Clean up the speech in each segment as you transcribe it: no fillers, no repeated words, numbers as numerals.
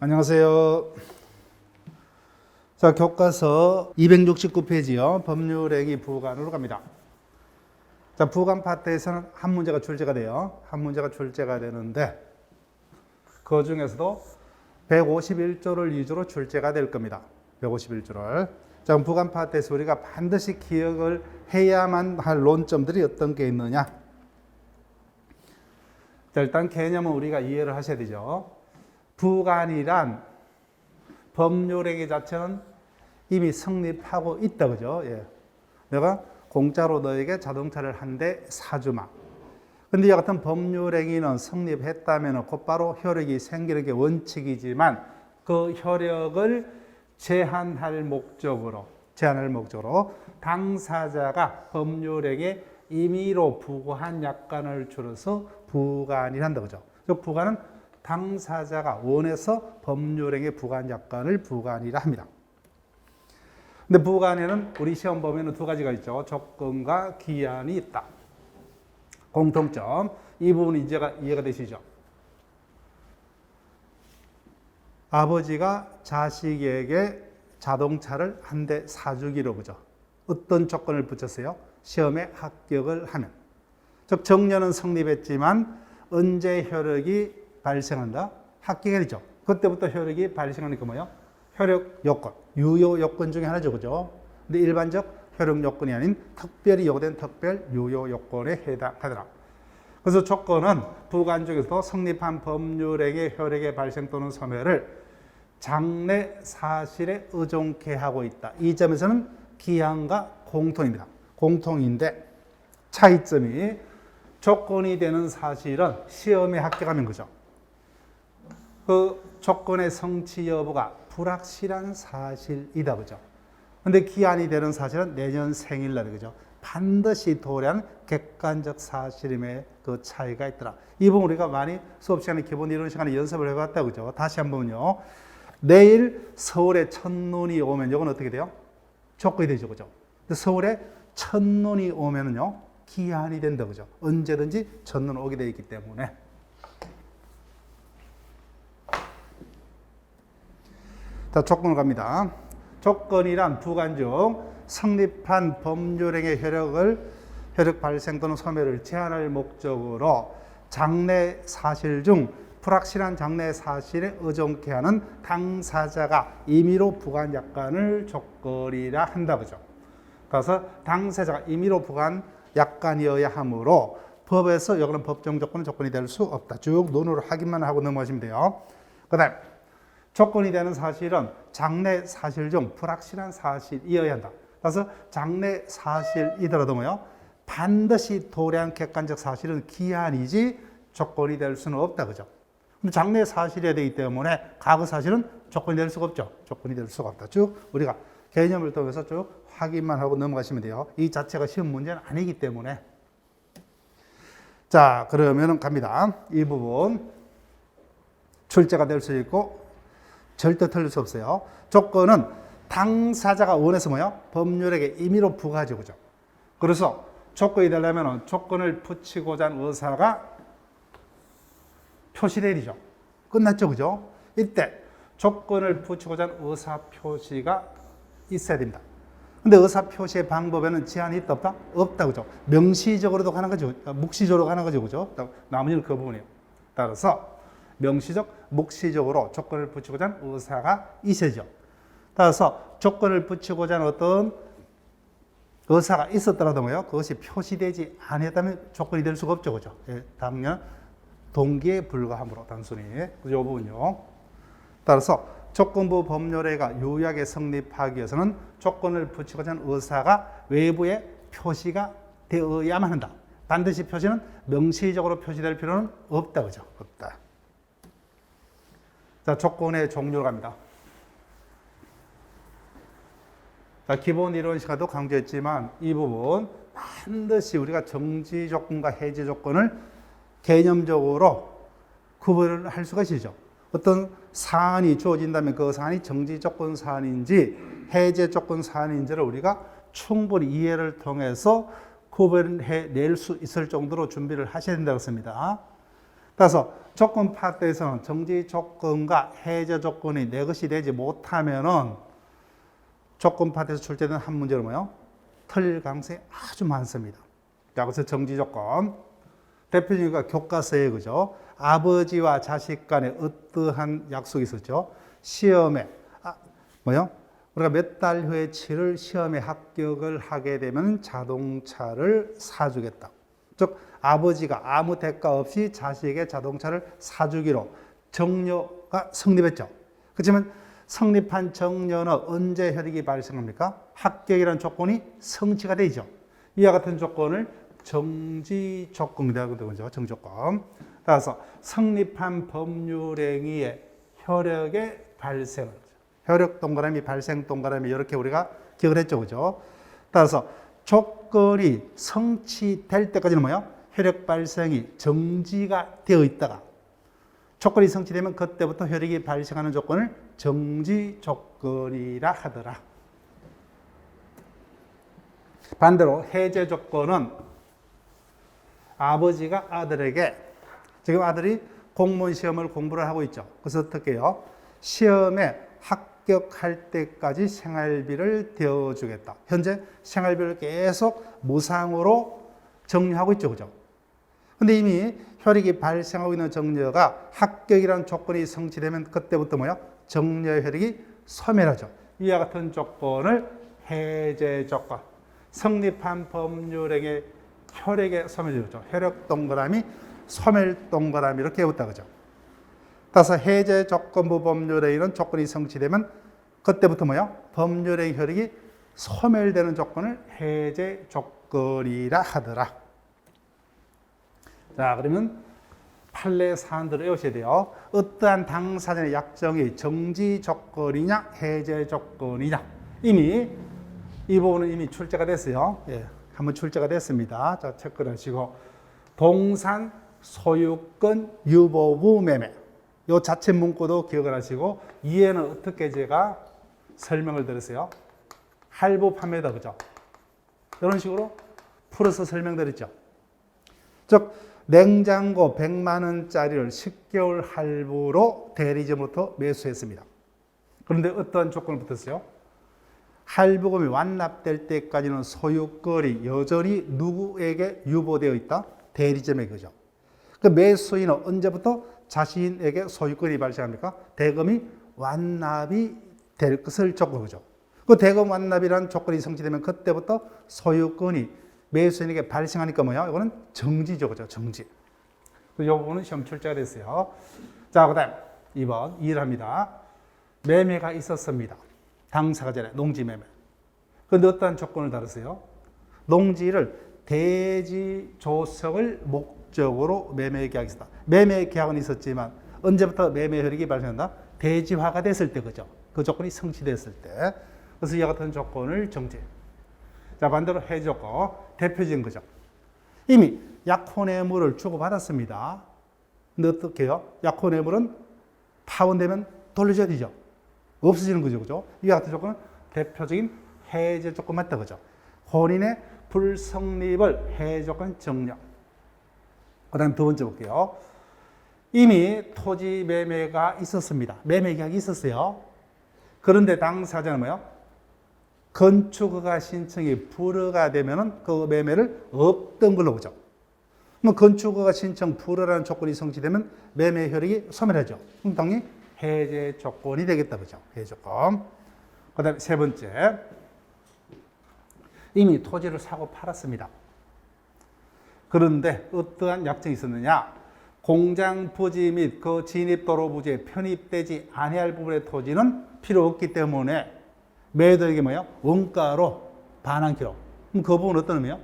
안녕하세요. 자, 교과서 269페이지요. 법률행위 부관으로 갑니다. 자, 부관 파트에서는 한 문제가 출제가 돼요. 한 문제가 출제가 되는데 그 중에서도 151조를 위주로 출제가 될 겁니다. 151조를. 자, 그럼 부관 파트에서 우리가 반드시 기억을 해야만 할 논점들이 어떤 게 있느냐? 자, 일단 개념은 우리가 이해를 하셔야 되죠. 부관이란 법률행위 자체는 이미 성립하고 있다, 그죠? 예. 내가 공짜로 너에게 자동차를 한 대 사주마. 근데 이 같은 법률행위는 성립했다면 곧바로 효력이 생기는 게 원칙이지만 그 효력을 제한할 목적으로 당사자가 법률행위에 임의로 부과한 약관을 줄여서 부관이란다, 그죠? 그 부관은 당사자가 원해서 법률행위에 부과한 약관을 부관이라 합니다. 근데 부관에는 우리 시험 보면 두 가지가 있죠. 조건과 기한이 있다. 공통점. 이 부분이 이해가 되시죠? 아버지가 자식에게 자동차를 한 대 사주기로, 그죠? 어떤 조건을 붙였어요? 시험에 합격을 하면. 즉 정년은 성립했지만 언제 효력이 발생한다? 합격이죠. 그때부터 효력이 발생하는 게 뭐예요? 효력 요건, 유효 요건 중에 하나죠, 그죠? 근데 일반적 효력 요건이 아닌 특별히 요구된 특별 유효 요건에 해당하더라. 그래서 조건은 부관 중에서도 성립한 법률행위 효력의 발생 또는 소멸을 장래 사실에 의존케 하고 있다. 이 점에서는 기한과 공통입니다. 공통인데 차이점이 조건이 되는 사실은 시험에 합격하면 그죠. 그 조건의 성취 여부가 불확실한 사실이다, 그죠. 근데 기한이 되는 사실은 내년 생일날, 그죠. 반드시 도래한 객관적 사실임에 그 차이가 있더라. 이 부분 우리가 많이 수업 시간에 기본 이론 시간에 연습을 해봤다, 그죠. 다시 한번요. 내일 서울에 첫눈이 오면 이건 어떻게 돼요? 조건이 되죠, 그죠. 근데 서울에 첫눈이 오면은요 기한이 된다, 그죠. 언제든지 첫눈 오게 되어 있기 때문에. 자, 조건을 갑니다. 조건이란 부관 중 성립한 법률행위 효력 발생 또는 소멸을 제한할 목적으로 장래 사실 중 불확실한 장래 사실에 의존케 하는 당사자가 임의로 부과한 약관을 조건이라 한다, 그죠. 그래서 당사자가 임의로 부과한 약관이어야 하므로 법에서 여기는 법정 조건은 조건이 될 수 없다. 쭉 논으로 확인만 하고 넘어가시면 돼요. 그 다음 조건이 되는 사실은 장래 사실 중 불확실한 사실이어야 한다. 그래서 장래 사실이더라도 뭐요? 반드시 도래한 객관적 사실은 기한이지 조건이 될 수는 없다, 그죠? 근데 장래 사실이어야 되기 때문에 과거 사실은 조건이 될 수가 없죠. 조건이 될 수가 없다. 쭉 우리가 개념을 통해서 쭉 확인만 하고 넘어가시면 돼요. 이 자체가 시험 문제는 아니기 때문에. 자, 그러면 갑니다. 이 부분 출제가 될 수 있고 절대 틀릴 수 없어요. 조건은 당사자가 원해서 뭐요? 법률에게 임의로 부과하죠, 그죠? 그래서 조건이 되려면 조건을 붙이고자 한 의사가 표시돼야 되죠. 끝났죠, 그죠? 이때 조건을 붙이고자 한 의사 표시가 있어야 됩니다. 근데 의사 표시의 방법에는 제한이 있다, 없다? 없다, 그죠? 명시적으로도 가는 거죠. 묵시적으로 가는 거죠, 그죠? 나머지는 그 부분이에요. 따라서 명시적, 묵시적으로 조건을 붙이고자 하는 의사가 있어야죠. 따라서 조건을 붙이고자 하는 어떤 의사가 있었더라도 뭐요? 그것이 표시되지 않았다면 조건이 될 수가 없죠, 그죠? 예, 당연 동기에 불과함으로 단순히 이 부분요. 따라서 조건부 법률행위가 유효하게 성립하기 위해서는 조건을 붙이고자 하는 의사가 외부에 표시가 되어야만 한다. 반드시 표시는 명시적으로 표시될 필요는 없다, 그죠? 없다. 자, 조건의 종류로 갑니다. 자, 기본 이론 시간도 강조했지만 이 부분 반드시 우리가 정지 조건과 해제 조건을 개념적으로 구분을 할 수가 있죠. 어떤 사안이 주어진다면 그 사안이 정지 조건 사안인지 해제 조건 사안인지를 우리가 충분히 이해를 통해서 구분해 낼 수 있을 정도로 준비를 하셔야 된다고 했습니다. 따라서 조건 파트에서는 정지 조건과 해제 조건이 내 것이 되지 못하면은 조건 파트에서 출제된 한 문제로 뭐요? 틀릴 가능성이 아주 많습니다. 자, 그래서 정지 조건. 대표적인 거 교과서에 그죠? 아버지와 자식 간에 어떠한 약속이 있었죠? 시험에, 우리가 몇 달 후에 치를 시험에 합격을 하게 되면 자동차를 사주겠다. 즉, 아버지가 아무 대가 없이 자식에게 자동차를 사주기로 정려가 성립했죠. 그렇지만 성립한 정려는 언제 혈액이 발생합니까? 합격이라는 조건이 성취가 되죠. 이와 같은 조건을 정지 조건이라고 그러죠. 정조건. 따라서 성립한 법률행위의 혈액의 발생을, 혈액 동그라미, 발생 동그라미 이렇게 우리가 기억을 했죠, 그죠? 따라서 조건이 성취될 때까지는 뭐요? 혈액 발생이 정지가 되어 있다가 조건이 성취되면 그때부터 혈액이 발생하는 조건을 정지 조건이라 하더라. 반대로 해제 조건은 아버지가 아들에게, 지금 아들이 공무원 시험을 공부를 하고 있죠. 그래서 어떻게 해요? 시험에 합격할 때까지 생활비를 대어주겠다. 현재 생활비를 계속 무상으로 정려하고 있죠. 그죠? 근데 이미 혈액이 발생하고 있는 정려가 합격이라는 조건이 성취되면 그때부터 뭐야? 정려 혈액이 소멸하죠. 이와 같은 조건을 해제 조건. 성립한 법률행위 혈액의 소멸이죠. 혈액 동그라미, 소멸 동그라미 이렇게 해봤다 그죠. 따라서 해제 조건부 법률행위는 조건이 성취되면 그때부터 뭐야? 법률행위 혈액이 소멸되는 조건을 해제 조건이라 하더라. 자, 그러면 판례 사안들을 외우셔야 돼요. 어떠한 당사자의 약정이 정지 조건이냐, 해제 조건이냐. 이미 이 부분은 이미 출제가 됐어요. 예, 한번 출제가 됐습니다. 자, 체크를 하시고 동산 소유권 유보부 매매. 이 자체 문구도 기억을 하시고 이해는 어떻게 제가 설명을 드렸어요. 할부 판매다, 그죠? 이런 식으로 풀어서 설명드렸죠. 즉 냉장고 100만 원짜리를 10개월 할부로 대리점으로부터 매수했습니다. 그런데 어떠한 조건을 붙였어요? 할부금이 완납될 때까지는 소유권이 여전히 누구에게 유보되어 있다? 대리점에 그죠. 그 매수인은 언제부터 자신에게 소유권이 발생합니까? 대금이 완납이 될 것을 조건으로 그죠. 그 대금 완납이라는 조건이 성취되면 그때부터 소유권이 매수인에게 발생하니까 뭐야? 이거는 정지죠, 그죠? 정지. 이 부분은 시험 출제가 됐어요. 자, 그 다음 2번, 이해를 합니다. 매매가 있었습니다. 당사가 전에 농지 매매. 그런데 어떠한 조건을 달았어요? 농지를 대지 조성을 목적으로 매매 계약이었다. 매매 계약은 있었지만 언제부터 매매 혈액이 발생한다? 대지화가 됐을 때, 그죠? 그 조건이 성취됐을 때. 그래서 이와 같은 조건을 정지. 자, 반대로 해제 조건. 대표적인 거죠. 이미 약혼의물을 주고받았습니다. 근데 어떻게 해요? 약혼의물은 파혼되면 돌려줘야 되죠. 없어지는 거죠. 그죠? 이와 같은 조건은 대표적인 해제 조건 맞다. 그죠? 혼인의 불성립을 해제 조건 정려. 그 다음 두 번째 볼게요. 이미 토지 매매가 있었습니다. 매매 계약이 있었어요. 그런데 당사자는 뭐예요? 건축허가 신청이 불허가 되면은 그 매매를 없던 걸로 보죠. 그럼 건축허가 신청 불허라는 조건이 성취되면 매매 혈액이 소멸하죠. 그럼 당연히 해제 조건이 되겠다, 그죠? 해제 조건. 그 다음에 세 번째. 이미 토지를 사고 팔았습니다. 그런데 어떠한 약정이 있었느냐? 공장 부지 및 그 진입도로 부지에 편입되지 아니할 부분의 토지는 필요 없기 때문에 매도에게 뭐예요? 원가로 반환키로. 그럼 그 부분은 어떤 의미예요?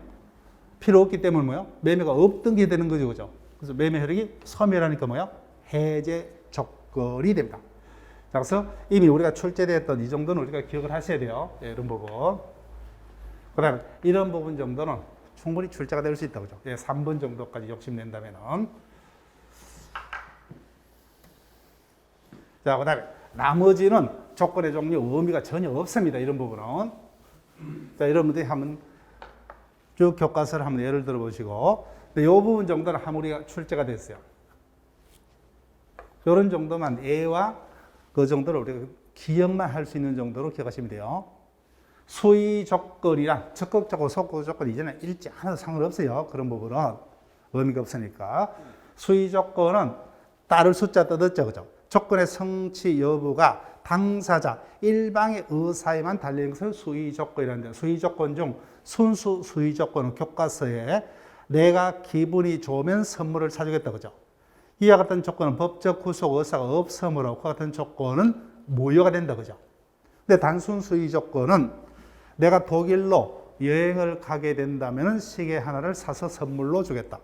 필요 없기 때문에 뭐예요? 매매가 없던 게 되는 거죠, 그죠? 그래서 매매 혈액이 소멸하니까 뭐예요? 해제 조건이 됩니다. 자, 그래서 이미 우리가 출제되었던 이 정도는 우리가 기억을 하셔야 돼요. 예, 이런 부분. 그 다음에 이런 부분 정도는 충분히 출제가 될 수 있다고 그죠? 예, 3번 정도까지 욕심낸다면은. 자, 그 다음에 나머지는 조건의 종류 의미가 전혀 없습니다. 이런 부분은. 자, 여러분들이 한번 쭉 교과서를 한번 예를 들어 보시고, 이 부분 정도는 한번 우리가 출제가 됐어요. 이런 정도만 애와 그 정도를 우리가 기억만 할 수 있는 정도로 기억하시면 돼요. 수의 조건이랑 적극적으로 속국 조건 이전에 읽지 않아도 상관없어요. 그런 부분은 의미가 없으니까. 수의 조건은 따를 숫자 떠듣죠. 그죠? 조건의 성취 여부가 당사자 일방의 의사에만 달리는 것을 수의 조건이라는데, 수의 조건 중 순수 수의 조건은 교과서에 내가 기분이 좋으면 선물을 사주겠다. 그죠? 이와 같은 조건은 법적 구속 의사가 없으므로 그와 같은 조건은 무효가 된다. 그죠? 근데 단순 수의 조건은 내가 독일로 여행을 가게 된다면 시계 하나를 사서 선물로 주겠다.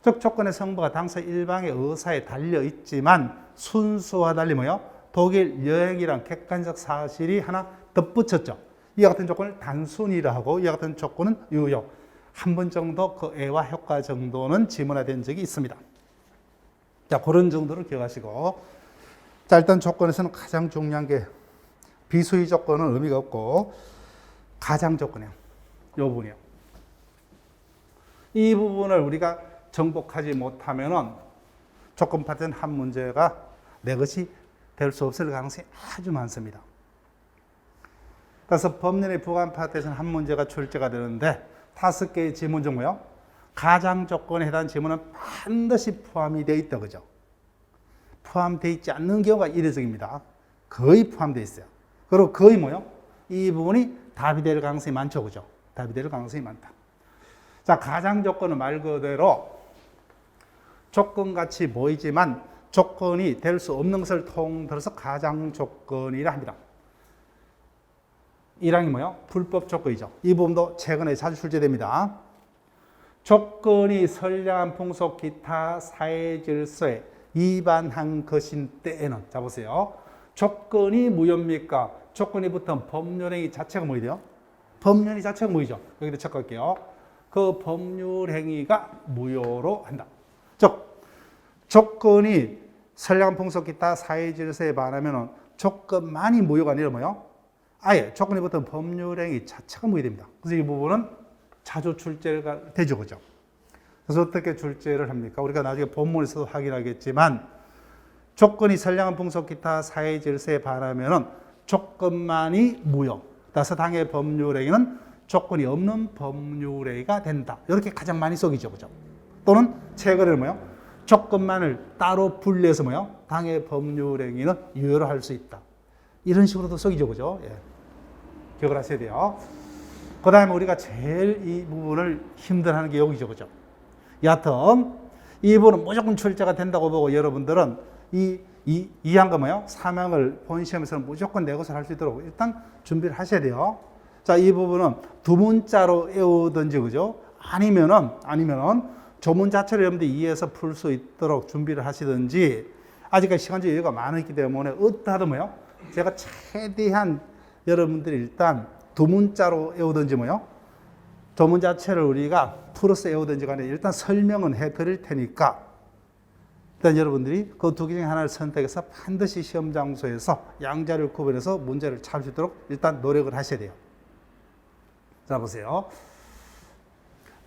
즉 조건의 성부가 당사 일방의 의사에 달려 있지만 순수와 달리 뭐요? 독일 여행이란 객관적 사실이 하나 덧붙였죠. 이와 같은 조건을 단순이라 하고, 이와 같은 조건은 유효. 한 번 정도 그 애와 효과 정도는 지문화된 적이 있습니다. 자, 그런 정도를 기억하시고. 자, 일단 조건에서는 가장 중요한 게 비수의 조건은 의미가 없고 가장 조건이에요. 이 부분이요. 이 부분을 우리가 정복하지 못하면은 조건 파트는 한 문제가 내 것이 될 수 없을 가능성이 아주 많습니다. 그래서 법률의 부관 파트에서는 한 문제가 출제가 되는데 5개의 지문 중 뭐요? 가장 조건에 해당하는 지문은 반드시 포함이 되어 있다. 그죠? 포함되어 있지 않는 경우가 이례적입니다. 거의 포함되어 있어요. 그리고 거의 뭐요? 이 부분이 답이 될 가능성이 많죠. 그죠? 답이 될 가능성이 많다. 자, 가장 조건은 말 그대로 조건같이 보이지만 조건이 될 수 없는 것을 통틀어서 가장 조건이라 합니다. 1항이 뭐요? 불법 조건이죠. 이 부분도 최근에 자주 출제됩니다. 조건이 선량한 풍속 기타 사회 질서에 위반한 것인 때에는, 자 보세요. 조건이 무효입니까? 조건이 붙은 법률행위 자체가 뭐이 돼요? 법률행위 자체가 뭐이죠? 여기다 체크할게요. 그 법률행위가 무효로 한다. 즉 조건이 선량한 풍속 기타 사회 질서에 반하면 조건만이 무효가 아니라 뭐요? 아예 조건이 붙은 법률행위 자체가 무효됩니다. 그래서 이 부분은 자주 출제가 되죠. 그죠? 그래서 어떻게 출제를 합니까? 우리가 나중에 본문에서도 확인하겠지만 조건이 선량한 풍속 기타 사회 질서에 반하면 조건만이 무효. 따라서 당의 법률행위는 조건이 없는 법률행위가 된다. 이렇게 가장 많이 속이죠. 그죠? 또는 최근에는 뭐요? 조건만을 따로 분리해서 뭐요? 당의 법률행위는 유효로 할 수 있다. 이런 식으로도 속이죠. 그죠? 예. 기억을 하셔야 돼요. 그 다음에 우리가 제일 이 부분을 힘들어하는 게 여기죠. 그죠? 여하튼 이 부분은 무조건 출제가 된다고 보고 여러분들은 이 항과 뭐요? 3항을 본 시험에서는 무조건 내 것을 할 수 있도록 일단 준비를 하셔야 돼요. 자, 이 부분은 두 문자로 외우든지, 그죠? 아니면은 조문 자체를 여러분들이 이해해서 풀 수 있도록 준비를 하시든지, 아직까지 시간적 여유가 많았기 때문에 어떠하든 뭐요? 제가 최대한 여러분들이 일단 두 문자로 외우든지 뭐요? 조문 자체를 우리가 풀어서 외우든지 간에 일단 설명은 해 드릴 테니까 일단 여러분들이 그 두 개 중에 하나를 선택해서 반드시 시험 장소에서 양자를 구분해서 문제를 찾을 수 있도록 일단 노력을 하셔야 돼요. 자, 보세요.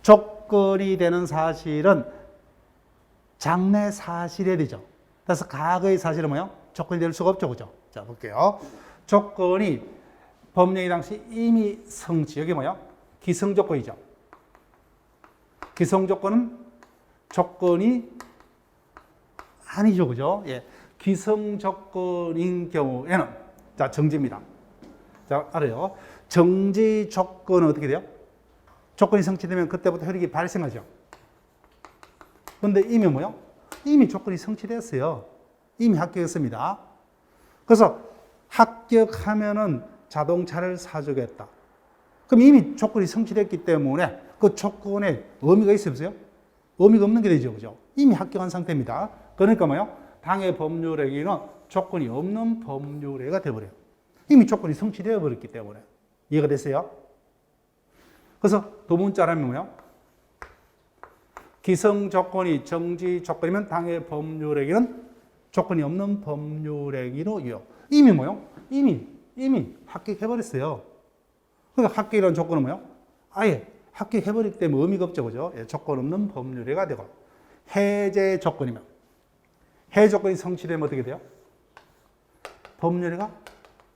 조건이 되는 사실은 장래 사실이 되죠. 그래서 과거의 사실은 뭐요? 조건이 될 수가 없죠. 그죠? 자, 볼게요. 조건이 법령의 당시 이미 성취. 여기 뭐요? 기성조건이죠. 기성조건은 조건이 아니죠. 그죠? 예. 기성조건인 경우에는, 자, 정지입니다. 자, 알아요. 정지 조건은 어떻게 돼요? 조건이 성취되면 그때부터 혈액이 발생하죠. 근데 이미 뭐요? 이미 조건이 성취됐어요. 이미 합격했습니다. 그래서 합격하면은 자동차를 사주겠다. 그럼 이미 조건이 성취됐기 때문에 그 조건에 의미가 있어요? 의미가 없는 게 되죠. 그죠? 이미 합격한 상태입니다. 그러니까 뭐요? 당의 법률행위는 조건이 없는 법률행위가 되어버려요. 이미 조건이 성취되어 버렸기 때문에. 이해가 됐어요? 그래서 두 문자라면 뭐요? 기성 조건이 정지 조건이면 당의 법률행위는 조건이 없는 법률행위로 유효. 이미 뭐요? 이미 합격해버렸어요. 그러니까 합격이라는 조건은 뭐요? 아예 합격해버리기 때문에 의미가 없죠. 그죠? 예, 조건 없는 법률행위가 되고, 해제 조건이면 해외 조건이 성취되면 어떻게 돼요? 법률이가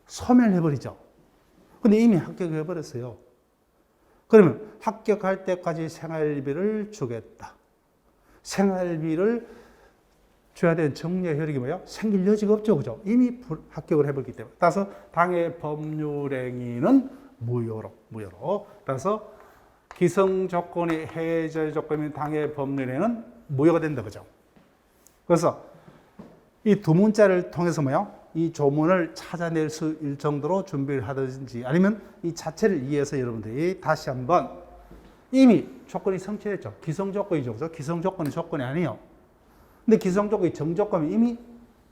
소멸해버리죠. 근데 이미 합격해버렸어요. 그러면 합격할 때까지 생활비를 주겠다. 생활비를 줘야 되는 정려 효력이 뭐예요? 생길 여지가 없죠. 그죠? 이미 합격을 해버렸기 때문에. 따라서 당해 법률행위는 무효로. 따라서 기성 조건이 해제 조건이면 당해 법률행위는 무효가 된다. 그죠? 그래서 이 두 문자를 통해서 뭐예요? 이 조문을 찾아낼 수 있을 정도로 준비를 하든지 아니면 이 자체를 이해해서 여러분들이 다시 한번 이미 조건이 성취됐죠. 기성 조건이죠. 그죠? 기성 조건이 조건이 아니에요. 근데 기성 조건이 정조건이 이미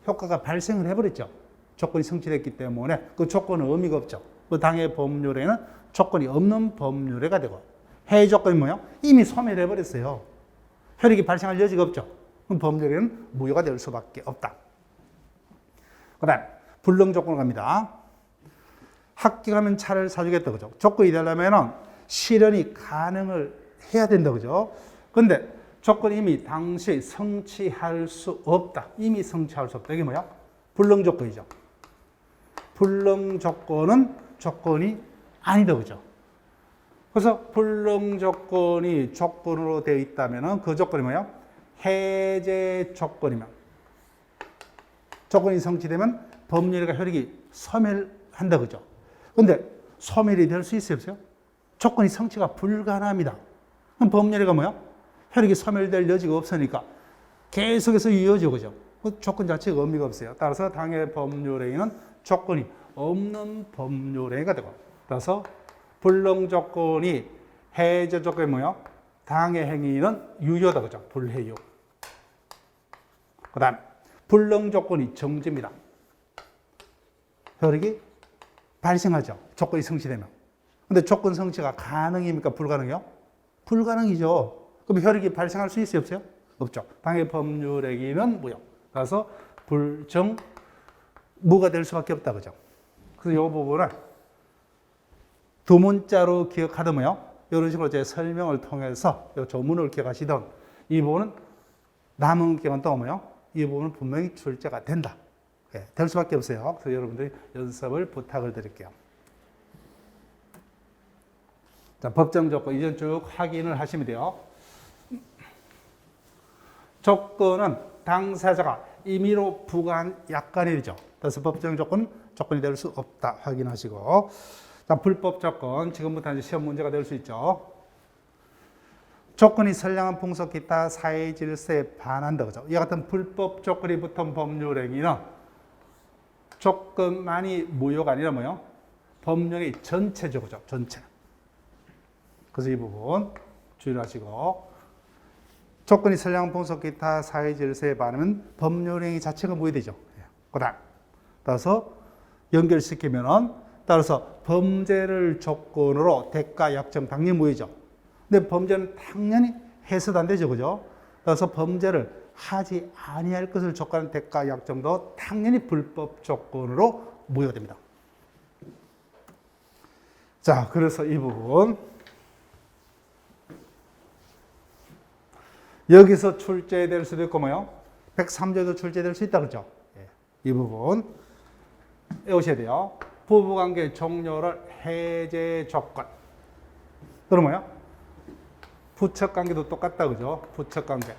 효과가 발생을 해버렸죠. 조건이 성취됐기 때문에 그 조건은 의미가 없죠. 그 당해 법률에는 조건이 없는 법률에가 되고 해외 조건이 뭐예요? 이미 소멸해버렸어요. 효력이 발생할 여지가 없죠. 그럼 법률에는 무효가 될 수밖에 없다. 그 다음 불능 조건 갑니다. 합격하면 차를 사주겠다. 그죠? 조건이 되려면 실현이 가능을 해야 된다. 그죠? 근데 조건이 이미 당시 성취할 수 없다. 이미 성취할 수 없다. 이게 뭐야? 불능 조건이죠. 불능 조건은 조건이 아니다. 그죠? 그래서 불능 조건이 조건으로 되어 있다면 그 조건이 뭐야? 해제 조건이면 조건이 성취되면 법률과 효력이 소멸한다. 그죠? 근데 소멸이 될 수 있어요? 없어요? 조건이 성취가 불가능합니다. 그럼 법률가 뭐야? 효력이 소멸될 여지가 없으니까 계속해서 이어지고, 그죠? 그 조건 자체가 의미가 없어요. 따라서 당해 법률행위는 조건이 없는 법률행위가 되고, 따라서 불능 조건이 해제 조건이 뭐야? 당해 행위는 유효다. 그죠? 불해유. 그 다음 불능 조건이 정지입니다. 효력이 발생하죠. 조건이 성취되면. 근데 조건 성취가 가능입니까? 불가능해요? 불가능이죠. 그럼 효력이 발생할 수 있어요? 없어요? 없죠. 당해 법률행위는 무효. 따라서 불정, 무가 될 수밖에 없다. 그죠? 그래서 이 부분을 두 문자로 기억하든 뭐요? 이런 식으로 제 설명을 통해서 이 조문을 기억하시던 이 부분은 남은 기간 동안 뭐요? 이 부분은 분명히 출제가 된다. 네, 될 수밖에 없어요. 그래서 여러분들이 연습을 부탁을 드릴게요. 자, 법정 조건 이제 쭉 확인을 하시면 돼요. 조건은 당사자가 임의로 부과한 약관이죠. 그래서 법정 조건은 조건이 될 수 없다. 확인하시고. 자, 불법 조건. 지금부터 이제 시험 문제가 될 수 있죠. 조건이 선량한 풍속 기타 사회 질서에 반한다. 그죠? 이 같은 불법 조건이 붙은 법률행위는 조건만이 무효가 아니라 뭐요? 법령의 전체죠. 그죠? 전체. 그래서 이 부분 주의를 하시고. 조건이 선량한 풍속 기타 사회 질서에 반하면 법률행위 자체가 무효되죠. 그 다음. 따라서 연결시키면은 따라서 범죄를 조건으로 대가 약정 당연히 무효죠. 근데 범죄는 당연히 해서도 안 되죠. 그죠? 그래서 범죄를 하지 아니할 것을 조건한 대가 약정도 당연히 불법 조건으로 무효됩니다. 자, 그래서 이 부분 여기서 출제될 수도 있고 뭐요? 103조도 출제될 수 있다. 그죠? 이 부분 외우셔야 돼요. 부부관계 종료를 해제 조건. 그럼 뭐요? 부척관계도 똑같다. 그죠? 부척관계.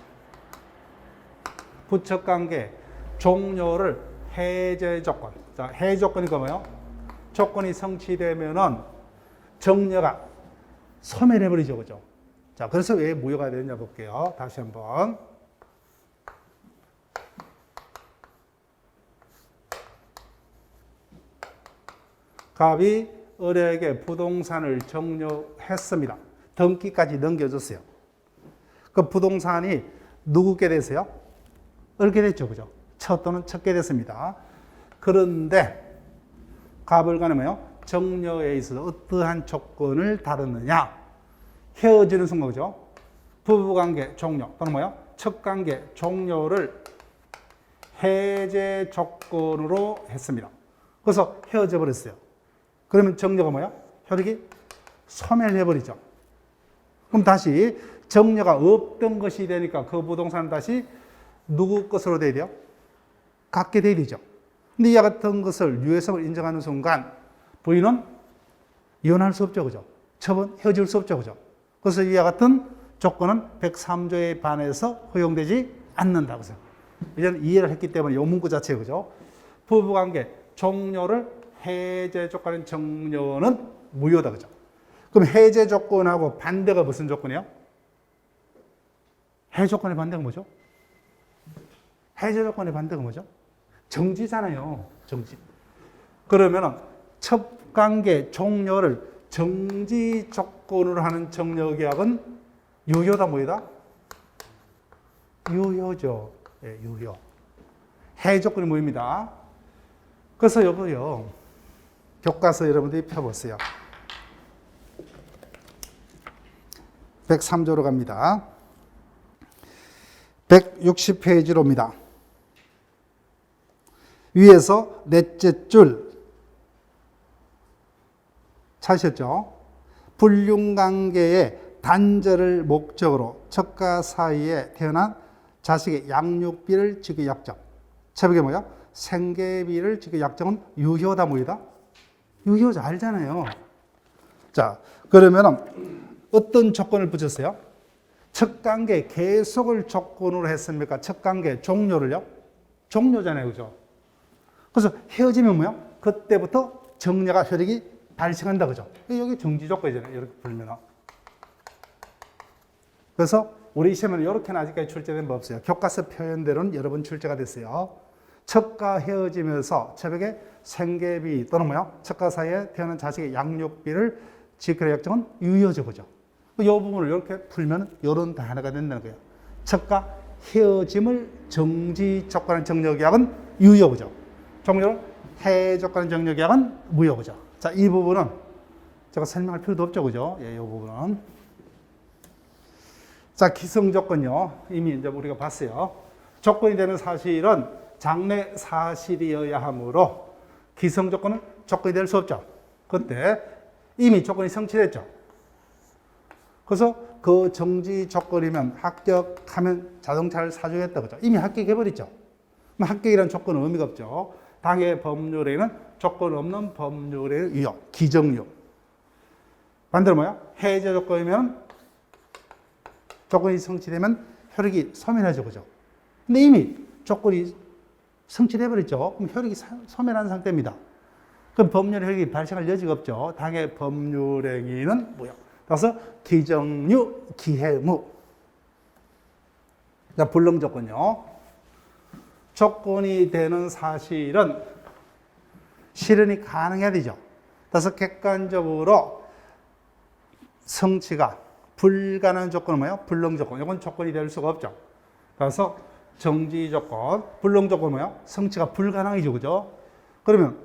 부척관계 종료를 해제 조건. 자, 해제 조건이니까 뭐요? 조건이 성취되면은 정려가 소멸해버리죠. 그죠? 자, 그래서 왜 무효가 되느냐 볼게요. 다시 한번. 갑이 을에게 부동산을 정려했습니다. 등기까지 넘겨줬어요. 그 부동산이 누구께 됐어요? 을게 됐죠. 그죠? 첫 또는 척게 됐습니다. 그런데 갑을간에 뭐요? 정려에 있어서 어떠한 조건을 다루느냐? 헤어지는 순간, 그죠? 부부관계 종료 또는 뭐요? 척관계 종료를 해제 조건으로 했습니다. 그래서 헤어져 버렸어요. 그러면 정려가 뭐야? 효력이 소멸해버리죠. 그럼 다시 정려가 없던 것이 되니까 그 부동산은 다시 누구 것으로 돼야 돼요? 갖게 돼야 되죠. 근데 이와 같은 것을 유해성을 인정하는 순간 부인은 이혼할 수 없죠. 그죠? 처분 헤어질 수 없죠. 그죠? 그래서 이와 같은 조건은 103조에 반해서 허용되지 않는다고 해서 이제는 이해를 했기 때문에 이 문구 자체가 그죠? 부부관계 종료를 해제 조건인 정려는 무효다. 그죠? 그럼 해제 조건하고 반대가 무슨 조건이에요? 해제 조건의 반대가 뭐죠? 해제 조건의 반대가 뭐죠? 정지잖아요. 정지. 그러면은 첫 관계 종료를 정지 조건으로 하는 정려계약은 유효다 뭐이다? 유효죠. 예, 유효. 해제 조건이 뭐입니다? 그래서 여보요. 교과서 여러분들이 펴보세요. 103조로 갑니다. 160페이지로입니다. 위에서 넷째 줄 찾으셨죠? 불륜관계의 단절을 목적으로 첩과 사이에 태어난 자식의 양육비를 지급 약정. 제목이 뭐야? 생계비를 지급 약정은 유효다 뭐이다? 유효자 알잖아요. 자, 그러면 어떤 조건을 붙였어요? 첫 관계 계속을 조건으로 했습니까? 첫 관계 종료를요? 종료잖아요. 그죠? 그래서 헤어지면 뭐야? 그때부터 정려가 효력이 발생한다. 그죠? 여기 정지 조건이잖아요. 이렇게 풀면. 그래서 우리 시험에는 이렇게는 아직까지 출제된 법 없어요. 교과서 표현대로는 여러 번 출제가 됐어요. 첩과 헤어지면서 첩에게 생계비 또는 뭐야? 첩과 사이에 태어난 자식의 양육비를 지급할 약정은 유효죠. 그죠? 이 부분을 이렇게 풀면 이런 단어가 된다는 거예요. 첩과 헤어짐을 정지 조건한 정려계약은 유효. 그죠? 종료를 해제 조건한 정려계약은 무효. 그죠? 자, 이 부분은 제가 설명할 필요도 없죠. 그죠? 예, 이 부분은. 자, 기성 조건요. 이미 이제 우리가 봤어요. 조건이 되는 사실은 장래 사실이어야 하므로 기성 조건은 조건이 될 수 없죠. 그때 이미 조건이 성취됐죠. 그래서 그 정지 조건이면 합격하면 자동차를 사주겠다. 그죠? 이미 합격해버렸죠. 합격이라는 조건은 의미가 없죠. 당해 법률에는 조건 없는 법률의 유효, 기정유. 반대로 뭐야? 해제 조건이면 조건이 성취되면 효력이 소멸하죠. 그죠? 근데 이미 조건이 성취돼버렸죠. 그럼 효력이 소멸한 상태입니다. 그럼 법률 효력이 발생할 여지가 없죠. 당해 법률행위는 뭐야? 따라서 기정유, 기해무. 자, 불능 조건요. 조건이 되는 사실은 실현이 가능해야 되죠. 따라서 객관적으로 성취가 불가능한 조건은 뭐예요? 불능 조건. 이건 조건이 될 수가 없죠. 그래서 정지 조건, 불능 조건은 뭐예요? 성취가 불가능이죠. 그죠? 그러면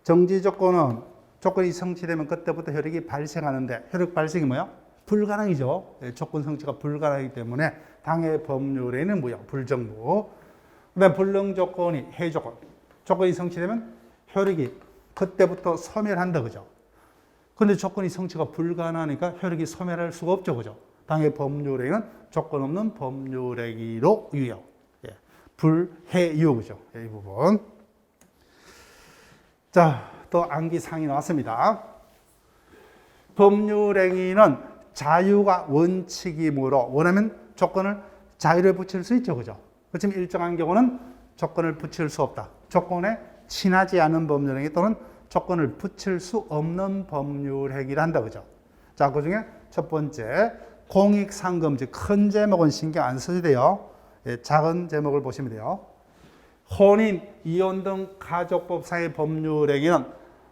정지 조건은 조건이 성취되면 그때부터 효력이 발생하는데 효력 발생이 뭐예요? 불가능이죠. 조건 성취가 불가능하기 때문에 당해 법률에는 뭐야? 불정부. 그다음 불능 조건이 해제 조건. 조건이 성취되면 효력이 그때부터 소멸한다. 그죠? 근데 조건이 성취가 불가능하니까 효력이 소멸할 수가 없죠. 그죠? 당해 법률에는 조건 없는 법률행위로 유효. 예. 불해유. 그죠? 이 부분. 자, 또 암기사항이 나왔습니다. 법률행위는 자유가 원칙이므로 원하면 조건을 자유를 붙일 수 있죠. 그죠? 그렇지만 일정한 경우는 조건을 붙일 수 없다. 조건에 친하지 않은 법률행위 또는 조건을 붙일 수 없는 법률행위를 한다. 그죠? 자, 그 중에 첫 번째, 공익상금지. 큰 제목은 신경 안 써도 돼요. 예, 작은 제목을 보시면 돼요. 혼인, 이혼 등 가족법상의 법률행위는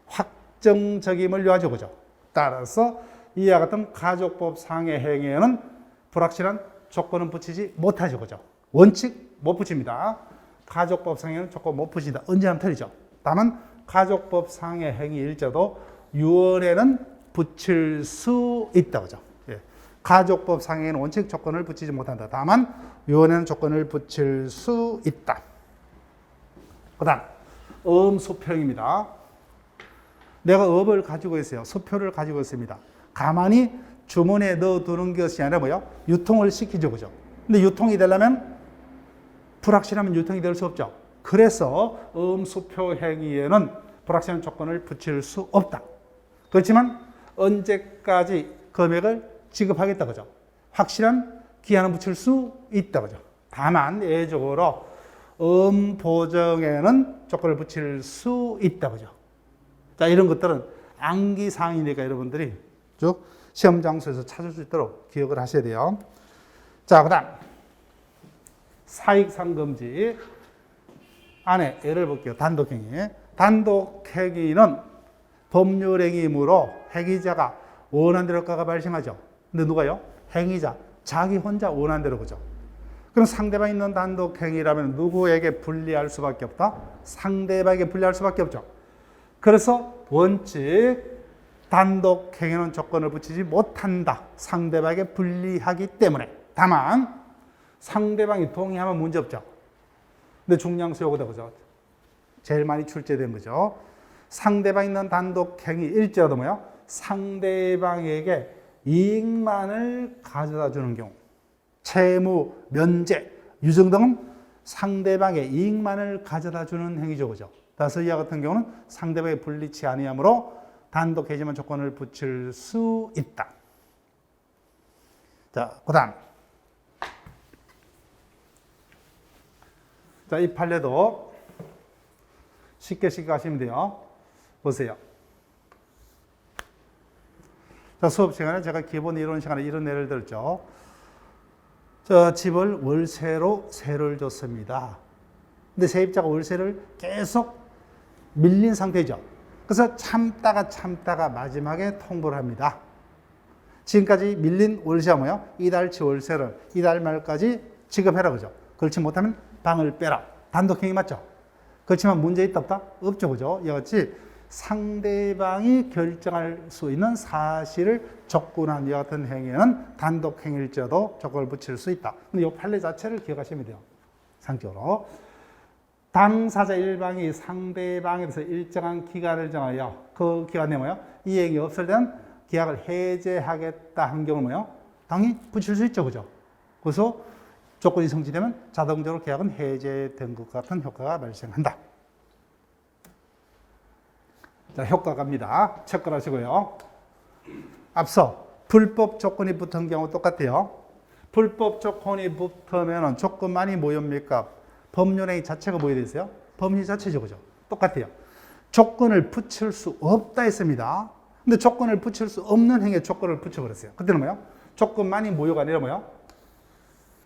확정적임을 요하죠. 그죠? 따라서 이와 같은 가족법상의 행위에는 불확실한 조건은 붙이지 못하죠. 그죠? 원칙 못 붙입니다. 가족법상에는 조건 못 붙인다. 언제 하면 틀리죠. 다만 가족법상의 행위일자도 유언에는 붙일 수 있다. 그죠? 예. 가족법상에는 원칙 조건을 붙이지 못한다. 다만 유언에는 조건을 붙일 수 있다. 그 다음 수표입니다. 내가 업을 가지고 있어요. 수표를 가지고 있습니다. 가만히 주머니에 넣어두는 것이 아니라 뭐요? 유통을 시키죠. 그죠? 근데 유통이 되려면 불확실하면 유통이 될 수 없죠. 그래서 음수표 행위에는 불확실한 조건을 붙일 수 없다. 그렇지만 언제까지 금액을 지급하겠다 그죠. 확실한 기한을 붙일 수 있다 그죠. 다만 예외적으로 보정에는 조건을 붙일 수 있다 그죠. 자, 이런 것들은 암기사항이니까 여러분들이 쭉 시험 장소에서 찾을 수 있도록 기억을 하셔야 돼요. 자, 그 다음 사익상금지 안에 예를 볼게요. 단독행위. 단독행위는 법률행위이므로 행위자가 원하는 대로 효과가 발생하죠. 근데 누가요? 행위자, 자기 혼자 원하는 대로 그죠. 그럼 상대방 있는 단독행위라면 누구에게 불리할 수밖에 없다? 상대방에게 불리할 수밖에 없죠. 그래서 원칙 단독행위는 조건을 붙이지 못한다. 상대방에게 불리하기 때문에. 다만 상대방이 동의하면 문제 없죠. 근데 중량수 요거다 그죠. 제일 많이 출제된 거죠. 상대방 있는 단독행위 일제라도 뭐요? 상대방에게 이익만을 가져다 주는 경우. 채무, 면제, 유증 등은 상대방의 이익만을 가져다 주는 행위죠. 그죠? 따라서 이와 같은 경우는 상대방의 불리치 아니하므로 단독 해지만 조건을 붙일 수 있다. 자, 그 다음. 자, 이 판례도 쉽게 가시면 돼요. 보세요. 자, 수업 시간에 제가 기본 이론 시간에 이런 예를 들었죠. 저 집을 월세로 세를 줬습니다. 근데 세입자가 월세를 계속 밀린 상태죠. 그래서 참다가 마지막에 통보를 합니다. 지금까지 밀린 월세가 뭐예요? 이달치 월세를 이달 말까지 지급해라 그죠. 그렇지 못하면 방을 빼라. 단독행위 맞죠? 그렇지만 문제 있다 없다? 없죠 그죠? 이와 같이 상대방이 결정할 수 있는 사실을 적군한 이와 같은 행위에는 단독행위일지라도 조건을 붙일 수 있다. 근데 이 판례 자체를 기억하시면 돼요. 상적으로. 당사자 일방이 상대방에 대해서 일정한 기간을 정하여 그 기간 내에 뭐예요? 이 행위 없을 때는 계약을 해제하겠다 한 경우 뭐예요? 당연히 붙일 수 있죠. 그죠? 그래서 조건이 성취되면 자동적으로 계약은 해제된 것 같은 효과가 발생한다. 자, 효과 갑니다. 체크하시고요. 앞서 불법 조건이 붙은 경우 똑같아요. 불법 조건이 붙으면 조건만이 뭐입니까? 법률행위 자체가 뭐에 대해서요? 법률 자체죠. 그죠? 똑같아요. 조건을 붙일 수 없다 했습니다. 근데 조건을 붙일 수 없는 행위에 조건을 붙여버렸어요. 그때는 뭐예요? 조건만이 모여가 아니라 뭐예요?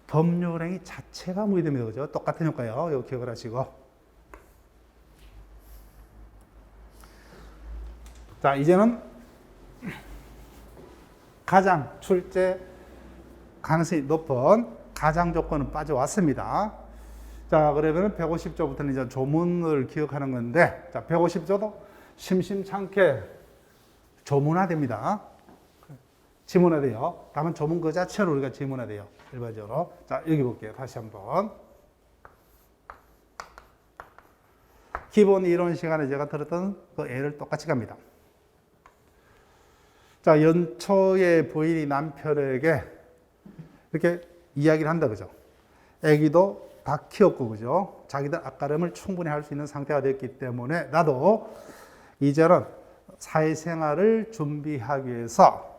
법률행위 자체가 모여됩니다. 그죠? 똑같은 효과예요. 이거 기억을 하시고. 자, 이제는 가장 출제 가능성이 높은 가장 조건은 빠져왔습니다. 자, 그러면 150조부터는 이제 조문을 기억하는 건데, 자, 150조도 심심찮게 조문화됩니다. 지문화돼요. 다만 조문 그 자체로 우리가 지문화돼요. 일반적으로. 자, 여기 볼게요. 다시 한번. 기본 이론 시간에 제가 들었던 그 예를 똑같이 갑니다. 자, 연초에 부인이 남편에게 이렇게 이야기를 한다, 그죠? 아기도 다 키웠고, 그죠? 자기들 앞가림을 충분히 할 수 있는 상태가 됐기 때문에 나도 이제는 사회생활을 준비하기 위해서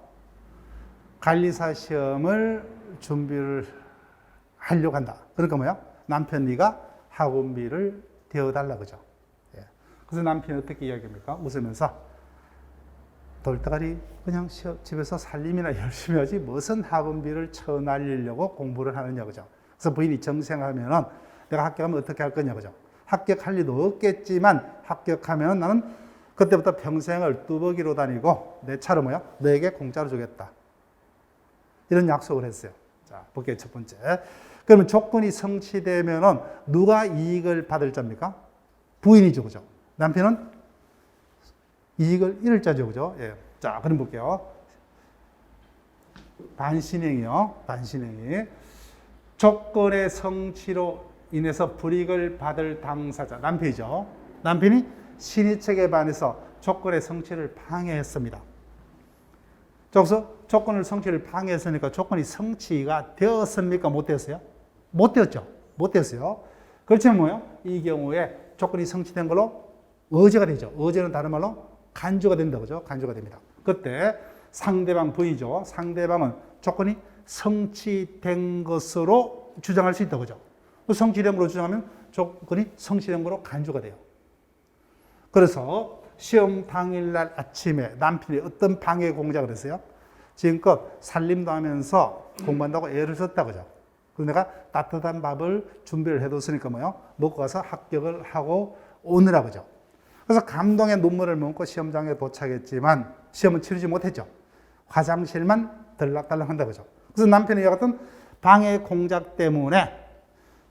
관리사 시험을 준비를 하려고 한다. 그러니까 뭐야? 남편 네가 학원비를 대어달라, 그죠? 예. 그래서 남편이 어떻게 이야기합니까? 웃으면서 돌다가리 그냥 집에서 살림이나 열심히 하지 무슨 학원비를 쳐날리려고 공부를 하느냐, 그죠? 그래서 부인이 정생하면은 내가 합격하면 어떻게 할 거냐, 그죠? 합격할 리도 없겠지만 합격하면 나는 그때부터 평생을 뚜벅이로 다니고 내 차로 뭐야? 너에게 공짜로 주겠다. 이런 약속을 했어요. 자, 볼게요. 첫 번째. 그러면 조건이 성취되면은 누가 이익을 받을 자입니까? 부인이죠, 그죠? 남편은 이익을 잃을 자죠, 그죠? 예. 자, 그럼 볼게요. 반신행이요. 반신행이. 조건의 성취로 인해서 불이익을 받을 당사자. 남편이죠. 남편이 신의 측에 반해서 조건의 성취를 방해했습니다. 여기서 조건을 성취를 방해했으니까 조건이 성취가 되었습니까? 못 되었어요? 못 되었죠. 못 되었어요. 그렇지만 뭐예요? 이 경우에 조건이 성취된 걸로 어제가 되죠. 어제는 다른 말로 간주가 된다. 그죠? 간주가 됩니다. 그때 상대방 부인이죠. 상대방은 조건이 성취된 것으로 주장할 수 있다. 그죠? 성취된 걸로 주장하면 조건이 성취된 걸로 간주가 돼요. 그래서 시험 당일날 아침에 남편이 어떤 방해 공작을 했어요? 지금껏 살림도 하면서 공부한다고 애를 썼다. 그죠? 그래서 내가 따뜻한 밥을 준비를 해뒀으니까 뭐요? 먹고 가서 합격을 하고 오느라. 그죠? 그래서 감동의 눈물을 머금고 시험장에 도착했지만 시험은 치르지 못했죠. 화장실만 들락달락 한다. 그죠? 그래서 남편이 같은 방해 공작 때문에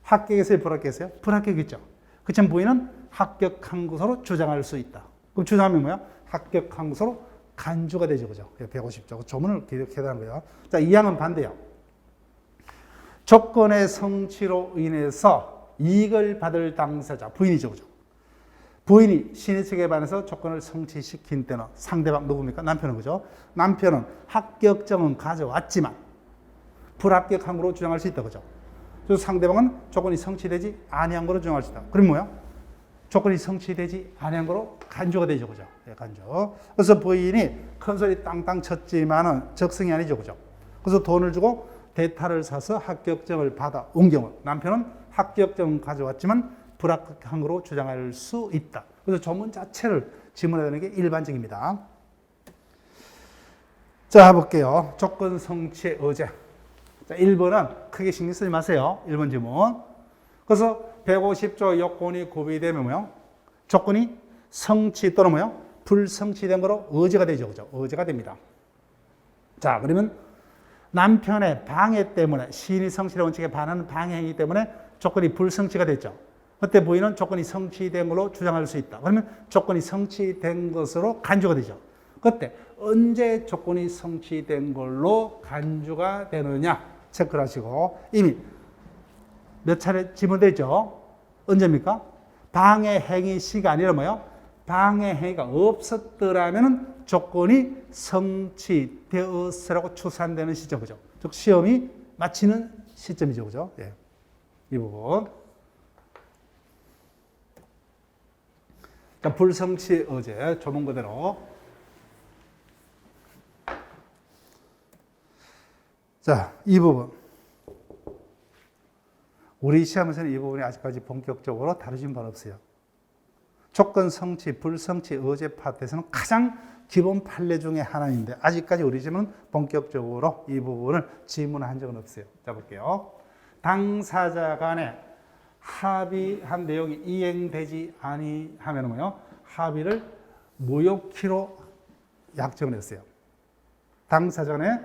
합격했어요? 불합격했어요? 불합격했죠. 그렇지만 부인은 합격한 것으로 주장할 수 있다. 그럼 주장하면 뭐야? 합격한 것으로 간주가 되죠. 그죠? 150조. 조문을 기억해야 되는 거예요. 자, 이 항은 반대요. 조건의 성취로 인해서 이익을 받을 당사자, 부인이죠. 그죠? 부인이 신의 측에 반해서 조건을 성취시킨 때는 상대방 누굽니까? 남편은. 그죠? 남편은 합격점은 가져왔지만 불합격한 거로 주장할 수 있다. 그죠? 그래서 상대방은 조건이 성취되지 아니한 거로 주장할 수 있다. 그럼 뭐야? 조건이 성취되지 아니한 거로 간주가 되죠. 그죠? 예, 간주. 그래서 부인이 큰 소리 땅땅 쳤지만은 적성이 아니죠. 그죠? 그래서 돈을 주고 대타를 사서 합격증을 받아 온 경우 남편은 합격증 가져왔지만 불합격한 거로 주장할 수 있다. 그래서 조문 자체를 지문해야 되는 게 일반적입니다. 자, 볼게요. 조건 성취의 어제. 자, 1번은 크게 신경 쓰지 마세요. 1번 지문. 그래서 150조 요건이 구비되면 뭐요? 조건이 성취 또는 뭐요? 불성취된 거로 어제가 되죠. 그죠? 어제가 됩니다. 자, 그러면 남편의 방해 때문에 시인이 성취의 원칙에 반하는 방해이기 때문에 조건이 불성취가 됐죠. 그때 부인은 조건이 성취된 걸로 주장할 수 있다. 그러면 조건이 성취된 것으로 간주가 되죠. 그때 언제 조건이 성취된 걸로 간주가 되느냐 체크를 하시고 이미 몇 차례 지문되죠. 언제입니까? 방해 행위 시가 아니라 뭐요? 방해 행위가 없었더라면 조건이 성취되었으라고 추산되는 시점. 그죠? 즉 시험이 마치는 시점이죠. 그죠? 예. 이 부분. 자, 불성취 어제 조문 그대로. 자, 이 부분. 우리 시험에서는 이 부분이 아직까지 본격적으로 다루진 바 없어요. 조건 성취, 불성취 어제 파트에서는 가장 기본 판례 중에 하나인데 아직까지 우리 시험은 본격적으로 이 부분을 지문한 적은 없어요. 자, 볼게요. 당사자 간에 합의한 내용이 이행되지 아니하면 뭐요? 합의를 무효키로 약정을 했어요. 당사자 간에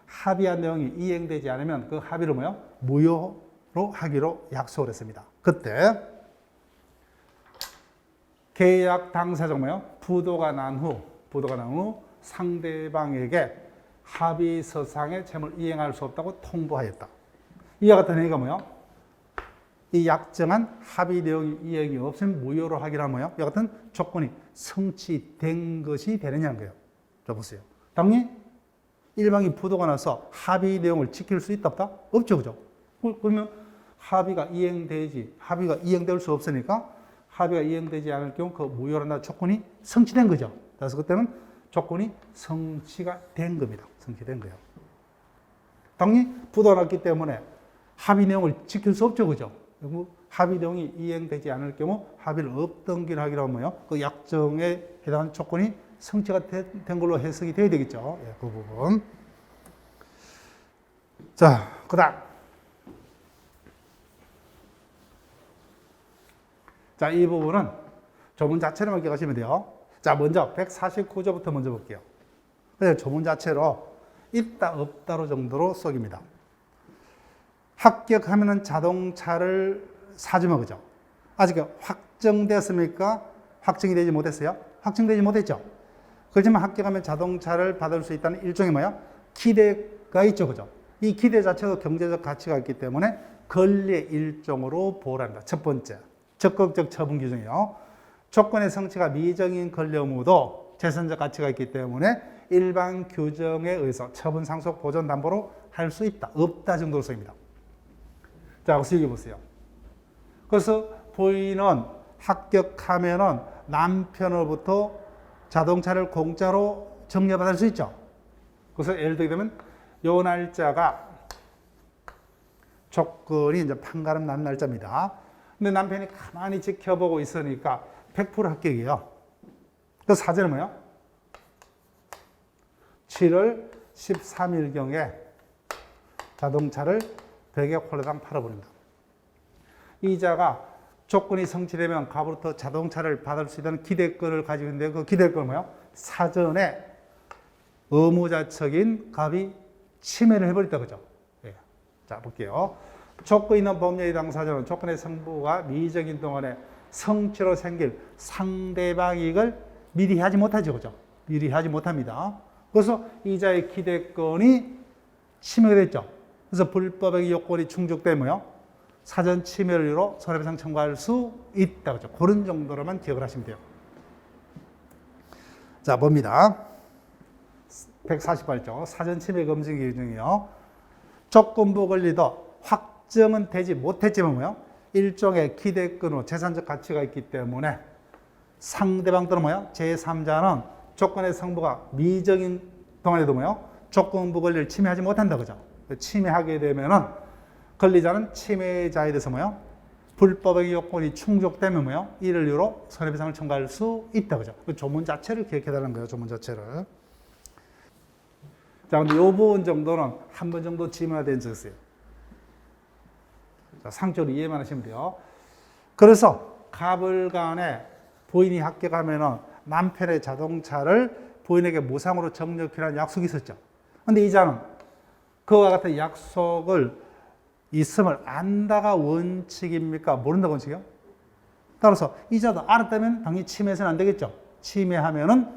합의한 내용이 이행되지 않으면 그 합의를 뭐요? 무효로 하기로 약속을 했습니다. 그때 계약 당사자가 뭐요? 부도가 난 후 상대방에게 합의서상의 채무를 이행할 수 없다고 통보하였다. 이와 같은 행위가 뭐요? 이 약정한 합의 내용이 이행이 없으면 무효로 하기로 하면 이와 같은 조건이 성취된 것이 되느냐는 거예요. 자, 보세요. 당연히 일방이 부도가 나서 합의 내용을 지킬 수 있다 없다? 없죠. 그죠? 그러면 합의가 이행될 수 없으니까 합의가 이행되지 않을 경우 그 무효라는 조건이 성취된 거죠. 그래서 그때는 조건이 성취가 된 겁니다. 성취된 거예요. 당연히 부도가 났기 때문에 합의 내용을 지킬 수 없죠. 그죠? 합의 내용이 이행되지 않을 경우 합의를 없던기를 하기로 하면요. 그 약정에 해당하는 조건이 성취가 된 걸로 해석이 돼야 되겠죠. 예, 그 부분. 자, 그 다음. 자, 이 부분은 조문 자체로만 기억하시면 돼요. 자, 먼저 149조부터 먼저 볼게요. 그래서 조문 자체로 있다, 없다로 정도로 썩입니다. 합격하면은 자동차를 사주면 그죠? 아직 확정됐습니까? 확정이 되지 못했어요? 확정되지 못했죠? 그렇지만 합격하면 자동차를 받을 수 있다는 일종의 뭐야? 기대가 있죠, 그죠? 이 기대 자체도 경제적 가치가 있기 때문에 권리의 일종으로 보호한다. 첫 번째, 적극적 처분 규정이요. 조건의 성취가 미정인 권리 의무도 재산적 가치가 있기 때문에 일반 규정에 의해서 처분 상속 보존 담보로 할 수 있다. 없다 정도로 쓰입니다. 자, 여기 보세요. 그래서 부인은 합격하면은 남편으로부터 자동차를 공짜로 정려받을 수 있죠. 그래서 예를 들면 요 날짜가 조건이 이제 판가름 난 날짜입니다. 근데 남편이 가만히 지켜보고 있으니까 100% 합격이에요. 그 사전은 뭐예요? 7월 13일경에 자동차를 100에 홀로당 팔아버립니다. 이자가 조건이 성취되면 갑으로부터 자동차를 받을 수 있다는 기대권을 가지고 있는데 그 기대권은 뭐예요? 사전에 의무자척인 갑이 침해를 해버렸다 그죠? 예. 자 볼게요. 조건 있는 법률의 당사자는 조건의 성부가 미적인 동안에 성취로 생길 상대방 이익을 미리 하지 못하죠 그죠? 미리 하지 못합니다. 그래서 이자의 기대권이 침해가 됐죠. 그래서 불법의 요건이 충족되면요 사전 침해를 이유로 손해배상 청구할 수 있다 그죠? 그런 정도로만 기억을 하시면 돼요. 자 봅니다. 148조 사전 침해 금지 규정이요. 조건부 권리도 확정은 되지 못했지만 뭐요? 일종의 기대권으로 재산적 가치가 있기 때문에 상대방 또는 뭐요? 제3자는 조건의 성부가 미적인 동안에도 뭐요? 조건부 권리를 침해하지 못한다 그죠? 침해하게 되면은 권리자는 침해자에 대해서 뭐요? 불법의 요건이 충족되면 뭐요? 이를 이유로 손해배상을 청구할 수 있다 그죠? 그 조문 자체를 기억해달라는 거예요. 조문 자체를. 자, 근데 이 부분 정도는 한 번 정도 지문화된 적 있어요. 자, 상적으로 이해만 하시면 돼요. 그래서 갑을간에 부인이 합격하면은 남편의 자동차를 부인에게 무상으로 정력하라는 약속이 있었죠. 근데 이자는 그와 같은 약속을 있음을 안다가 원칙입니까? 모른다가 원칙이요? 따라서 이자도 알았다면 당연히 침해해서는 안 되겠죠. 침해하면은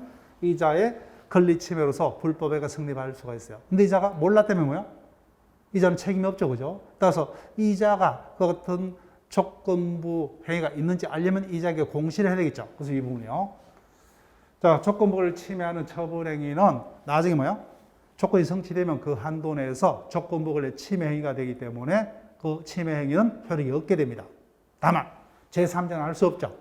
이자의 권리 침해로서 불법에가 성립할 수가 있어요. 근데 이자가 몰랐다면 뭐요? 이자는 책임이 없죠. 그죠? 따라서 이자가 그 같은 조건부 행위가 있는지 알려면 이자에게 공시를 해야 되겠죠. 그래서 이 부분이요. 자, 조건부를 침해하는 처분행위는 나중에 뭐요? 조건이 성취되면 그 한도 내에서 조건부 권리 침해 행위가 되기 때문에 그 침해 행위는 효력이 없게 됩니다. 다만 제3자는 알 수 없죠.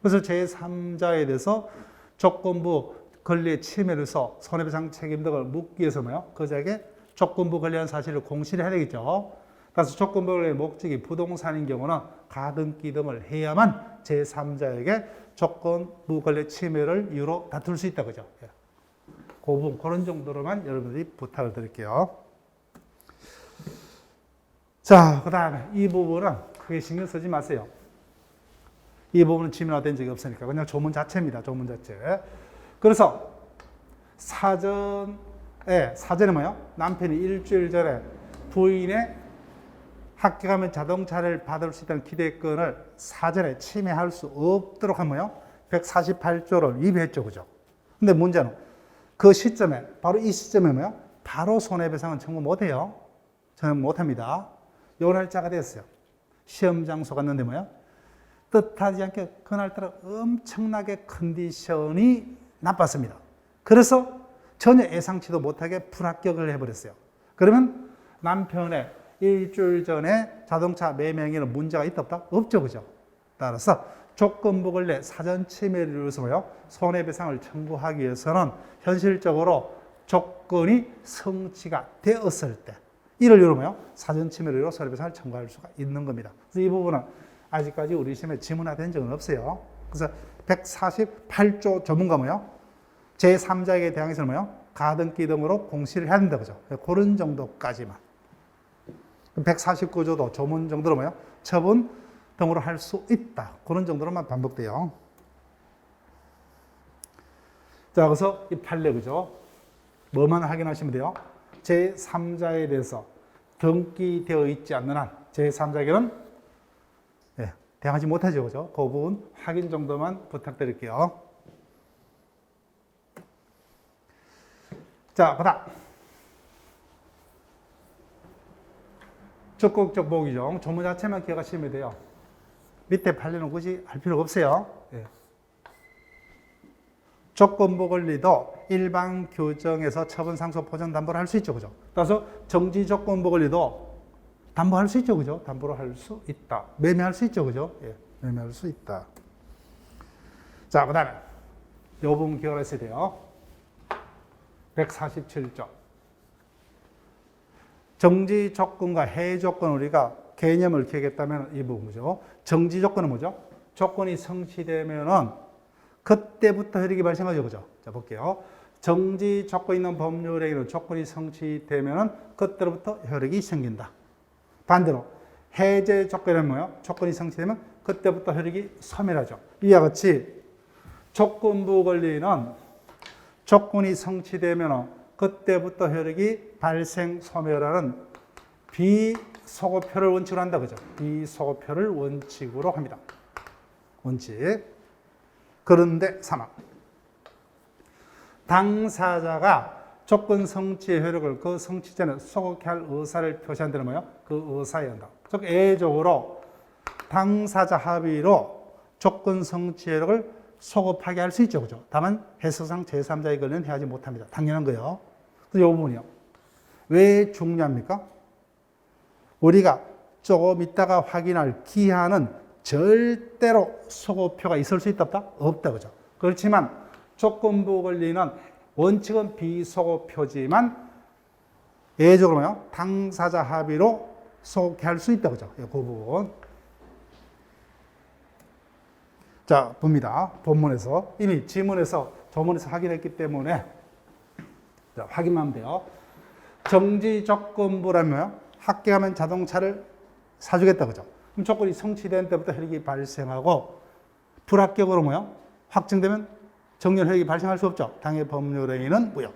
그래서 제3자에 대해서 조건부 권리의 침해로서 손해배상 책임 등을 묻기 위해서 뭐요? 그자에게 조건부 권리한 사실을 공시를 해야 되겠죠. 그래서 조건부 권리의 목적이 부동산인 경우는 가등기 등을 해야만 제3자에게 조건부 권리 침해를 이유로 다툴 수 있다 그죠? 그 부분, 그런 정도로만 여러분들이 부탁을 드릴게요. 자, 그 다음에 이 부분은 크게 신경 쓰지 마세요. 이 부분은 지문화된 적이 없으니까 그냥 조문 자체입니다. 조문 자체. 그래서 사전에 뭐예요? 남편이 일주일 전에 부인의 합격하면 자동차를 받을 수 있다는 기대권을 사전에 침해할 수 없도록 하면 뭐예요? 148조를 위배했죠. 그죠? 근데 문제는 그 시점에, 바로 이 시점에 뭐요? 바로 손해배상은 청구 못해요. 저는 못합니다. 요 날짜가 됐어요. 시험 장소 갔는데 뭐요? 뜻하지 않게 그날따라 엄청나게 컨디션이 나빴습니다. 그래서 전혀 예상치도 못하게 불합격을 해버렸어요. 그러면 남편의 일주일 전에 자동차 매매행위는 문제가 있다 없다? 없죠. 그죠? 따라서 조건부 권리 사전 침해를 이루어서 뭐요? 손해배상을 청구하기 위해서는 현실적으로 조건이 성취가 되었을 때 이를 이유로 뭐요? 사전 침해를 이루어 손해배상을 청구할 수가 있는 겁니다. 그래서 이 부분은 아직까지 우리 시험에 지문화된 적은 없어요. 그래서 148조 조문과 뭐요? 제3자에게 대항해서 뭐요? 가등기 등으로 공시를 해야 된다. 그죠? 그런 정도까지만. 149조도 조문 정도로 뭐요? 처분 등으로 할 수 있다. 그런 정도로만 반복돼요. 자, 그래서 이 판례, 그죠? 뭐만 확인하시면 돼요? 제3자에 대해서 등기되어 있지 않는 한 제3자에게는 대항하지 못하죠. 그죠? 그 부분 확인 정도만 부탁드릴게요. 자, 그 다음. 적극적 보기종. 조문 자체만 기억하시면 돼요. 밑에 판례는 굳이 할 필요가 없어요. 예. 조건부 권리도 일반 규정에서 처분 상소 보전 담보를 할 수 있죠. 그죠? 따라서 정지 조건부 권리도 담보할 수 있죠, 그죠? 담보로 할 수 있다. 매매할 수 있죠, 그죠? 예, 매매할 수 있다. 자, 그 다음에 이 부분 기억하셔야 돼요. 147조. 정지 조건과 해외 조건 우리가 개념을 기억했다면 이 부분이죠. 정지 조건은 뭐죠? 조건이 성취되면은 그때부터 효력이 발생하죠, 그죠? 자, 볼게요. 정지 조건 있는 법률행위는 조건이 성취되면은 그때로부터 효력이 생긴다. 반대로 해제 조건은 뭐예요? 조건이 성취되면 그때부터 효력이 소멸하죠. 이와 같이 조건부 권리는 조건이 성취되면 그때부터 효력이 발생, 소멸하는 비소급표를 원칙으로 한다, 그죠? 비소급표를 원칙으로 합니다. 원칙. 그런데 3항. 당사자가 조건 성취의 효력을 그 성취 전에 소급케 할 의사를 표시한 데는 뭐예요? 그 의사에 한다. 즉, 예외적으로 당사자 합의로 조건 성취의 효력을 소급하게 할 수 있죠, 그죠? 다만 해석상 제3자의 권리는 해하지 못합니다. 당연한 거예요. 그래서 이 부분이요. 왜 중요합니까? 우리가 조금 있다가 확인할 기한은 절대로 소급표가 있을 수 있다, 없다? 없다, 그죠? 그렇지만 조건부 권리는 원칙은 비소급표지만 예외적으로 뭐요? 당사자 합의로 소급케 할 수 있다, 그죠? 그 부분. 자, 봅니다. 본문에서 이미 지문에서 조문에서 확인했기 때문에 자, 확인만 돼요. 정지 조건부라면 합격하면 자동차를 사주겠다, 그죠? 그럼 조건이 성취된 때부터 효력이 발생하고 불합격으로 뭐요? 확정되면 정년 효력이 발생할 수 없죠. 당해 법률행위는 무효.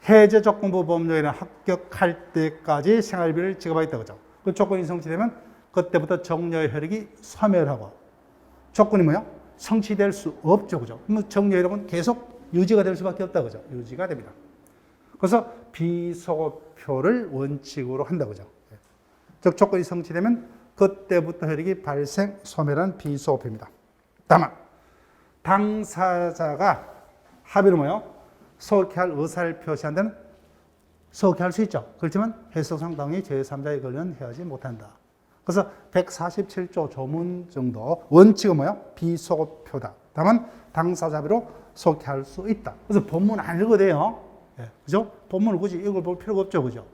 해제 조건부 법률행위는 합격할 때까지 생활비를 지급하겠다, 그죠? 그 조건이 성취되면 그때부터 정려의 효력이 소멸하고 조건이 뭐야? 성취될 수 없죠, 그죠? 그럼 정려의 효력은 계속 유지가 될 수밖에 없다, 그죠? 유지가 됩니다. 그래서 비소급표를 원칙으로 한다, 그죠? 즉 조건이 성취되면 그때부터 효력이 발생, 소멸한 비소급표입니다. 다만 당사자가 합의로 뭐요? 소급케 할 의사를 표시한 데는 소급케 할 수 있죠. 그렇지만 해석상 당연히 제3자의 권리는 해하지 못한다. 그래서 147조 조문 정도 원칙은 뭐요? 비소급표다. 다만 당사자 합의로 소급케 할 수 있다. 그래서 본문 안 읽어도 돼요. 예, 그죠? 본문을 굳이 읽어볼 필요가 없죠, 그죠?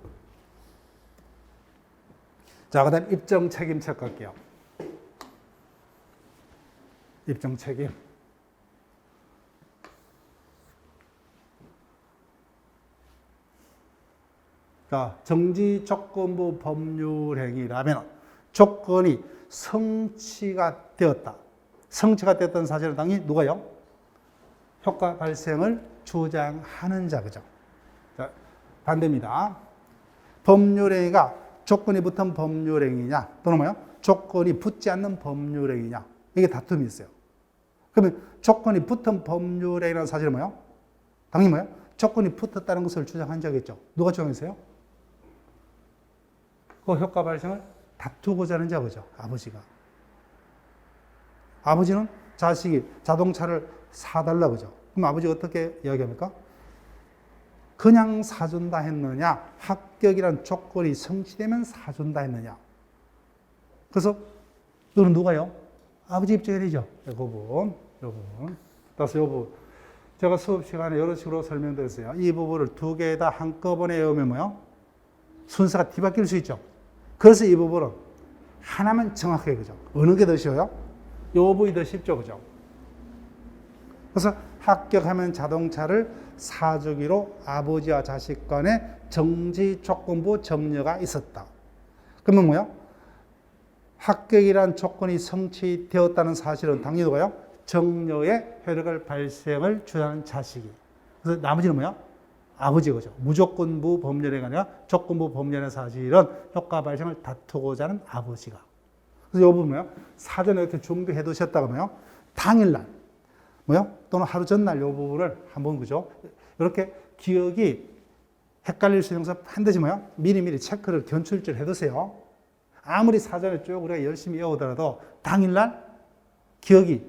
자, 그 다음 입증 책임 체크할게요. 입증 책임. 자, 정지 조건부 법률행위라면 조건이 성취가 되었다. 성취가 되었던 사실은 당연히 누가요? 효과 발생을 주장하는 자, 그죠? 자, 반대입니다. 법률행위가 조건이 붙은 법률행위냐, 또는 뭐요? 조건이 붙지 않는 법률행위냐, 이게 다툼이 있어요. 그러면 조건이 붙은 법률행위라는 사실은 뭐요? 당연히 뭐요? 조건이 붙었다는 것을 주장한 자겠죠. 누가 주장했어요? 그 효과 발생을 다투고자 하는 자죠. 아버지가. 아버지는 자식이 자동차를 사달라 그죠. 그럼 아버지가 어떻게 이야기합니까? 그냥 사준다 했느냐, 합격이란 조건이 성취되면 사준다 했느냐. 그래서 너는 누가요? 아버지 입장이죠. 이 부분. 따라서 이 부분. 제가 수업 시간에 여러 식으로 설명드렸어요. 이 부분을 두 개 다 한꺼번에 외우면 뭐요? 순서가 뒤바뀔 수 있죠. 그래서 이 부분은 하나만 정확하게, 그죠? 어느 게 더 쉬워요? 이 부분이 더 쉽죠, 그죠? 그래서 합격하면 자동차를 사주기로 아버지와 자식 간에 정지 조건부 정려가 있었다. 그러면 뭐요? 합격이란 조건이 성취되었다는 사실은 당연히 누가요? 정려의 효력을 발생을 주장하는 자식이. 그래서 나머지는 뭐야? 아버지죠. 무조건부 법률행위가 아니라 조건부 법률의 사실은 효과 발생을 다투고자 하는 아버지가. 그래서 이 부분 뭐야? 사전에 이렇게 준비해 두셨다가 뭐요? 당일날, 뭐요? 또는 하루 전날 이 부분을 한번, 그죠? 이렇게 기억이 헷갈릴 수 있는 것은 반드시 뭐요? 미리미리 체크를 견출질 해 두세요. 아무리 사전에 쭉 우리가 열심히 외우더라도 당일날 기억이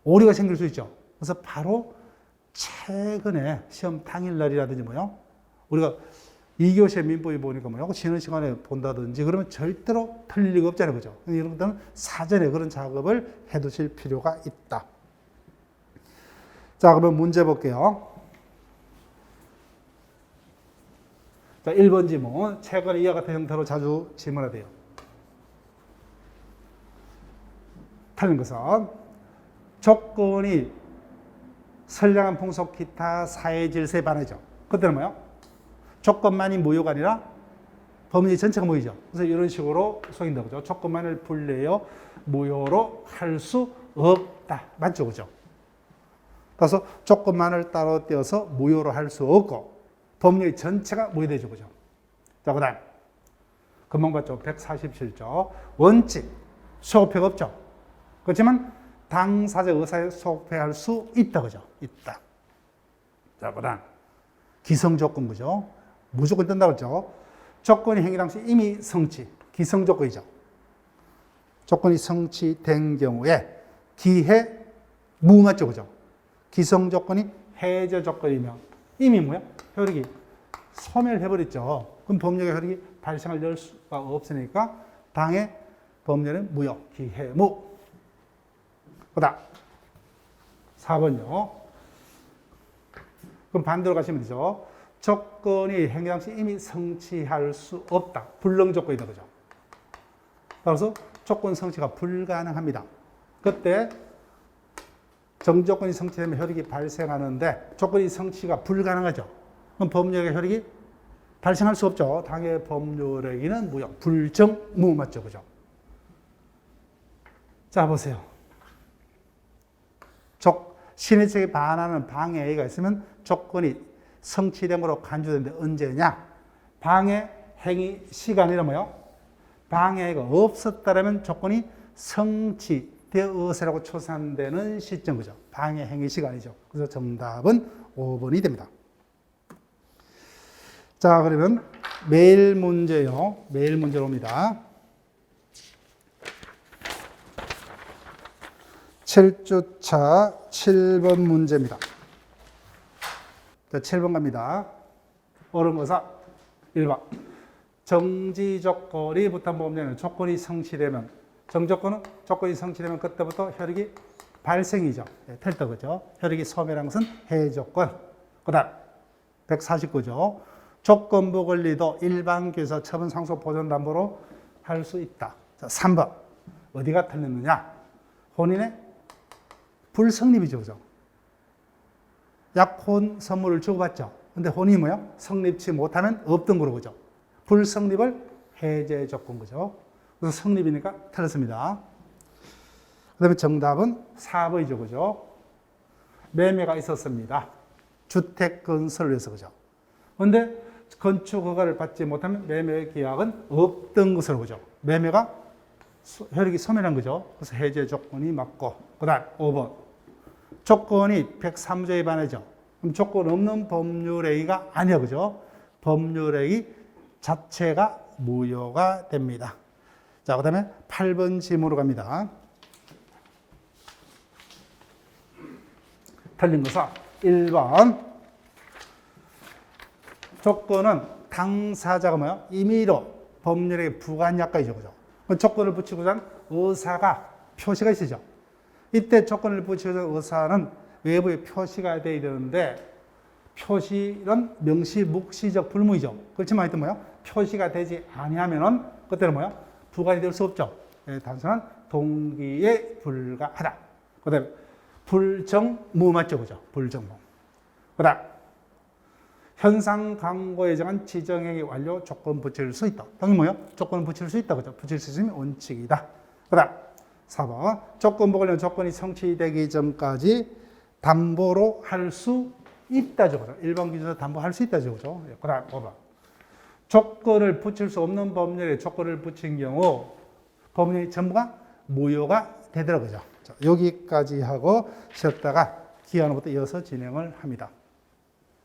오류가 생길 수 있죠. 그래서 바로 최근에 시험 당일날이라든지 뭐요? 우리가 2교시에 민법이 보니까 뭐냐고 쉬는 시간에 본다든지 그러면 절대로 틀릴 리가 없잖아요. 그죠? 이런 것들은 사전에 그런 작업을 해 두실 필요가 있다. 자, 그러면 문제 볼게요. 자, 1번 지문. 최근에 이와 같은 형태로 자주 질문하대요. 틀린 것은 조건이 선량한 풍속 기타 사회 질서에 반하죠. 그때는 뭐요? 조건만이 무효가 아니라 법률 전체가 무효죠. 그래서 이런 식으로 속인다 그죠? 조건만을 불내어 무효로 할 수 없다. 맞죠, 그죠? 그래서 조건만을 따로 떼어서 무효로 할 수 없고 법률 전체가 무효되죠, 그죠? 자, 그다음 금방 봤죠? 147조 원칙 소급표가 없죠. 그렇지만 당사자 의사에 소급할 수 있다, 그죠? 있다. 자, 그다음 기성조건 그죠? 무조건 뜬다고 했죠. 조건이 행위 당시 이미 성취, 기성조건이죠. 조건이 성취된 경우에 기해 무맞죠, 그죠? 기성조건이 해제 조건이면 이미 뭐야? 효력이 소멸해버렸죠. 그럼 법률의 효력이 발생할 열 수가 없으니까 당의 법률은 무효, 기해무. 그다음 4번요. 그럼 반대로 가시면 되죠. 조건이 행위 당시 이미 성취할 수 없다. 불능조건이다. 그죠? 따라서 조건 성취가 불가능합니다. 그때 정조건이 성취되면 효력이 발생하는데 조건이 성취가 불가능하죠. 그럼 법률의 효력이 발생할 수 없죠. 당의 법률행위는 무효, 불정무 맞죠, 그죠? 자, 보세요. 신의책에 반하는 방해가 있으면 조건이 성취된 거로 간주되는데 언제냐? 방해 행위 시간이라 뭐요? 방해가 없었다면 조건이 성취되었으라고 추산되는 시점, 그죠? 방해 행위 시간이죠. 그래서 정답은 5번이 됩니다. 자, 그러면 매일 문제요. 매일 문제로 옵니다. 7주차 7번 문제입니다. 자, 7번 갑니다. 어른거사 1번. 정지 조건이 부탄법령은 조건이 성취되면, 정조건은 조건이 성취되면 그때부터 효력이 발생이죠. 네, 틀다 그죠? 효력이 소멸한 것은 해조건. 그 다음 149조. 조건부 권리도 일반 교사 처분 상속 보존 담보로 할 수 있다. 자, 3번. 어디가 틀렸느냐? 혼인의 불성립이죠. 그죠? 약혼 선물을 주고받죠. 근데 혼인이 뭐야? 성립치 못하면 없던 거로, 그죠? 불성립을 해제 조건, 그죠? 그래서 성립이니까 틀렸습니다. 그 다음에 정답은 4번이죠. 그죠? 매매가 있었습니다. 주택 건설을 위해서, 그죠? 근데 건축 허가를 받지 못하면 매매 계약은 없던 것으로, 그죠? 매매가 효력이 소멸한 거죠. 그래서 해제 조건이 맞고, 그 다음 5번. 조건이 103조에 반하죠. 그럼 조건 없는 법률행위가 아니야, 그죠? 법률행위 자체가 무효가 됩니다. 자, 그 다음에 8번 질문으로 갑니다. 틀린 것은 1번. 조건은 당사자가 뭐야? 임의로 법률에 부과한 약관이죠, 그죠? 조건을 붙이고자 한 의사가 표시가 있으죠. 이때 조건을 붙이고자 한 의사는 외부에 표시가 되어야 되는데, 표시는 명시, 묵시적 불무이죠. 그렇지만 하여튼 뭐야? 표시가 되지 아니하면은 그때는 뭐야? 부과이 될 수 없죠. 단순한 동기에 불과하다. 그 다음에 불정무 맞죠, 그죠? 불정무. 그 다음 현상 광고에 정한 지정행위 완료 조건 붙일 수 있다. 당연히 뭐요? 조건을 붙일 수 있다, 그죠? 붙일 수 있으면 원칙이다. 그 다음 4번. 조건부 관련 조건이 성취되기 전까지 담보로 할 수 있다죠. 그죠? 일반 기준에서 담보할 수 있다죠. 그죠? 그 다음 5번. 조건을 붙일 수 없는 법률에 조건을 붙인 경우 법률이 전부가 무효가 되더라고요. 자, 여기까지 하고 쉬었다가 기한부터 이어서 진행을 합니다.